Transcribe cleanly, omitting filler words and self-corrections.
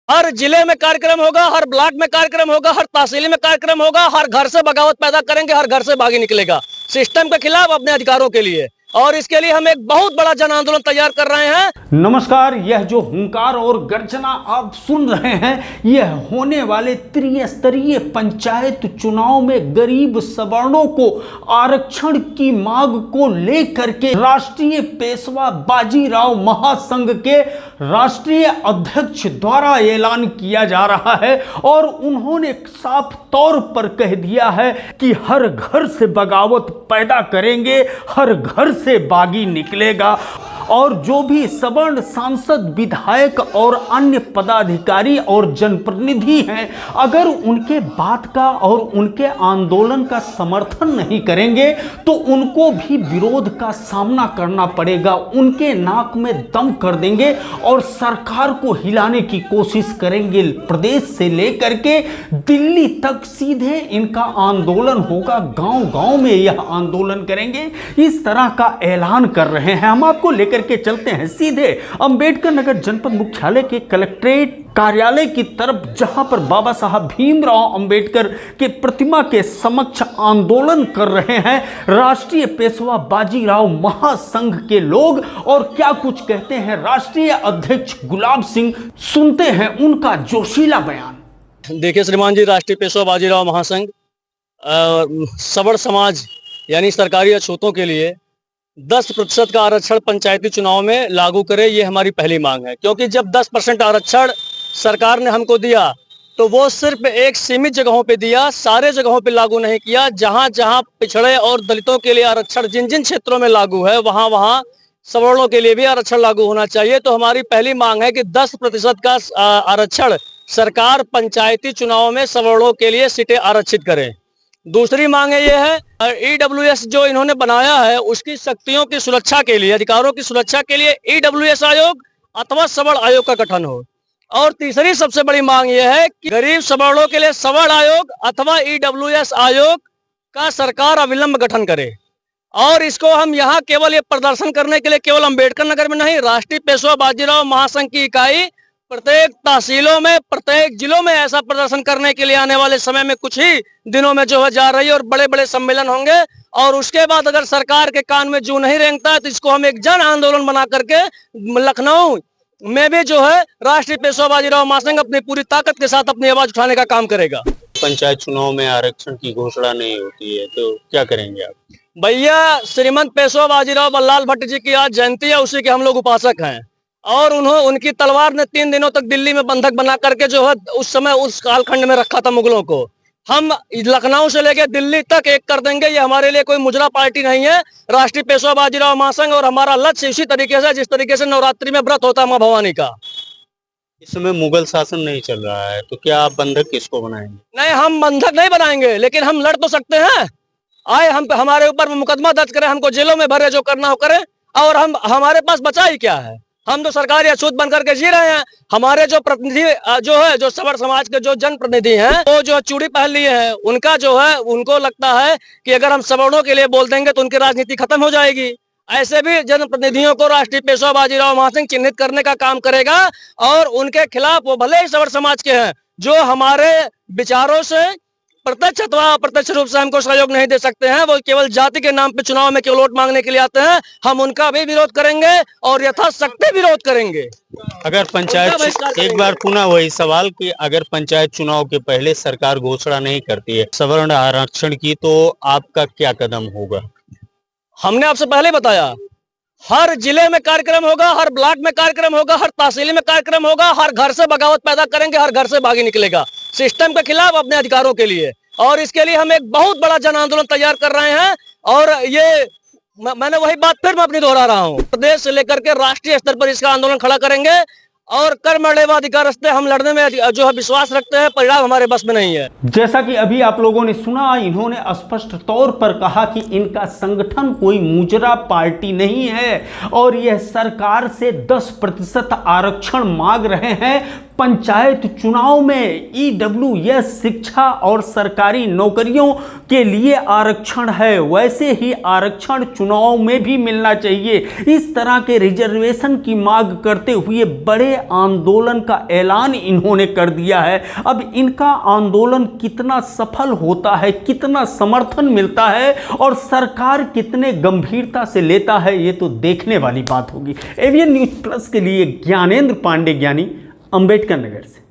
हर जिले में कार्यक्रम होगा, हर ब्लॉक में कार्यक्रम होगा, हर तहसील में कार्यक्रम होगा। हर घर से बगावत पैदा करेंगे, हर घर से बागी निकलेगा सिस्टम के खिलाफ अपने अधिकारों के लिए। और इसके लिए हम एक बहुत बड़ा जन आंदोलन तैयार कर रहे हैं। नमस्कार, यह जो हुंकार और गर्जना आप सुन रहे हैं, यह होने वाले त्रिस्तरीय पंचायत चुनाव में गरीब सवर्णों को आरक्षण की मांग को लेकर के राष्ट्रीय पेशवा बाजीराव महासंघ के राष्ट्रीय अध्यक्ष द्वारा ऐलान किया जा रहा है। और उन्होंने साफ तौर पर कह दिया है कि हर घर से बगावत पैदा करेंगे, हर घर से बागी निकलेगा। और जो भी सवर्ण सांसद, विधायक और अन्य पदाधिकारी और जनप्रतिनिधि हैं, अगर उनके बात का और उनके आंदोलन का समर्थन नहीं करेंगे तो उनको भी विरोध का सामना करना पड़ेगा। उनके नाक में दम कर देंगे और सरकार को हिलाने की कोशिश करेंगे। प्रदेश से लेकर के दिल्ली तक सीधे इनका आंदोलन होगा, गांव-गांव में यह आंदोलन करेंगे, इस तरह का ऐलान कर रहे हैं। हम आपको लेकर के चलते हैं सीधे अंबेडकर नगर जनपद मुख्यालय के कलेक्ट्रेट कार्यालय की तरफ, जहां पर बाबा साहब भीमराव अंबेडकर के प्रतिमा के समक्ष आंदोलन कर रहे हैं राष्ट्रीय पेशवा बाजीराव महासंघ के लोग। और क्या कुछ कहते हैं राष्ट्रीय अध्यक्ष गुलाब सिंह, सुनते हैं उनका जोशीला बयान। देखिए श्रीमान जी, राष्ट्रीय पेशवा बाजीराव महासंघ सवर्ण समाज यानी सरकारी अछूतों के लिए 10% का आरक्षण पंचायती चुनाव में लागू करे, ये हमारी पहली मांग है। क्योंकि जब 10% आरक्षण सरकार ने हमको दिया तो वो सिर्फ एक सीमित जगहों पे दिया, सारे जगहों पे लागू नहीं किया। जहां जहां पिछड़े और दलितों के लिए आरक्षण जिन जिन क्षेत्रों में लागू है, वहां वहां सवर्णों के लिए भी आरक्षण लागू होना चाहिए। तो हमारी पहली मांग है कि 10% का आरक्षण सरकार पंचायती चुनाव में सवर्णों के लिए सीटें आरक्षित करे। दूसरी मांग ये है, EWS जो इन्होंने बनाया है उसकी शक्तियों की सुरक्षा के लिए, अधिकारों की सुरक्षा के लिए EWS आयोग अथवा सवर्ण आयोग का गठन हो। और तीसरी सबसे बड़ी मांग यह है कि गरीब सवर्णों के लिए सवर्ण आयोग अथवा EWS आयोग का सरकार अविलंब गठन करे। और इसको हम यहाँ केवल ये प्रदर्शन करने के लिए केवल अंबेडकर नगर में नहीं, राष्ट्रीय पेशवा बाजीराव महासंघ की इकाई प्रत्येक तहसीलों में, प्रत्येक जिलों में ऐसा प्रदर्शन करने के लिए आने वाले समय में कुछ ही दिनों में जो है जा रही है। और बड़े बड़े सम्मेलन होंगे। और उसके बाद अगर सरकार के कान में जू नहीं रेंगता है तो इसको हम एक जन आंदोलन बना करके लखनऊ में भी जो है राष्ट्रीय पेशवा बाजीराव महासंघ अपनी पूरी ताकत के साथ अपनी आवाज उठाने का काम करेगा। पंचायत चुनाव में आरक्षण की घोषणा नहीं होती है तो क्या करेंगे आप? भैया, श्रीमंत पेशवा बाजीराव बल्लाल भट्ट जी की आज जयंती है, उसी के हम लोग उपासक हैं। और उनकी तलवार ने 3 दिनों तक दिल्ली में बंधक बना करके जो है उस समय उस कालखंड में रखा था मुगलों को। हम लखनऊ से लेकर दिल्ली तक एक कर देंगे। ये हमारे लिए कोई मुजरा पार्टी नहीं है। राष्ट्रीय पेशवा बाजीराव महासंघ और हमारा लक्ष्य इसी तरीके से, जिस तरीके से नवरात्रि में व्रत होता है माँ भवानी का। इस समय मुगल शासन नहीं चल रहा है तो क्या आप बंधक किसको बनाएंगे? नहीं, हम बंधक नहीं बनाएंगे, लेकिन हम लड़ तो सकते हैं। आए हम हमारे ऊपर मुकदमा दर्ज करें, हमको जेलों में भरे, जो करना हो करें। और हमारे पास बचा ही क्या है? हम तो सरकारी अछूत बनकर के जी रहे हैं। हमारे जो प्रतिनिधि जो है, जो सवर्ण समाज के जो जनप्रतिनिधि हैं, वो जो चूड़ी पहन लिए हैं, उनका जो है, उनको लगता है कि अगर हम सवर्णों के लिए बोल देंगे तो उनकी राजनीति खत्म हो जाएगी। ऐसे भी जनप्रतिनिधियों को राष्ट्रीय पेशवा बाजीराव महासंघ चिन्हित करने का काम करेगा। और उनके खिलाफ, वो भले ही सवर्ण समाज के हैं, जो हमारे विचारों से प्रत्यक्ष अथवा अप्रत्यक्ष रूप से हमको सहयोग नहीं दे सकते हैं, वो केवल जाति के नाम पे चुनाव में केवल वोट मांगने के लिए आते हैं, हम उनका भी विरोध करेंगे और यथाशक्ति विरोध करेंगे। अगर पंचायत, एक बार पुनः वही सवाल कि अगर पंचायत चुनाव के पहले सरकार घोषणा नहीं करती है सवर्ण आरक्षण की तो आपका क्या कदम होगा? हमने आपसे पहले बताया, हर जिले में कार्यक्रम होगा, हर ब्लॉक में कार्यक्रम होगा, हर तहसील में कार्यक्रम होगा, हर घर से बगावत पैदा करेंगे, हर घर से बागी निकलेगा सिस्टम के खिलाफ अपने अधिकारों के लिए। और इसके लिए हम एक बहुत बड़ा जन आंदोलन तैयार कर रहे हैं। और ये मैंने वही बात फिर मैं अपनी दोहरा रहा हूँ, प्रदेश से लेकर के राष्ट्रीय स्तर पर इसका आंदोलन खड़ा करेंगे। और कर्मण्येवाधिकार रास्ते हम लड़ने में जो है विश्वास रखते हैं, परिणाम हमारे बस में नहीं है। जैसा कि अभी आप लोगों ने सुना, इन्होंने स्पष्ट तौर पर कहा कि इनका संगठन कोई मुजरा पार्टी नहीं है और यह सरकार से 10% आरक्षण मांग रहे हैं। पंचायत चुनाव में EWS शिक्षा और सरकारी नौकरियों के लिए आरक्षण है, वैसे ही आरक्षण चुनाव में भी मिलना चाहिए। इस तरह के रिजर्वेशन की मांग करते हुए बड़े बड़े आंदोलन का ऐलान इन्होंने कर दिया है। अब इनका आंदोलन कितना सफल होता है, कितना समर्थन मिलता है और सरकार कितने गंभीरता से लेता है, ये तो देखने वाली बात होगी। एवीएन न्यूज़ प्लस के लिए ज्ञानेंद्र पांडे ज्ञानी, अंबेडकर नगर से।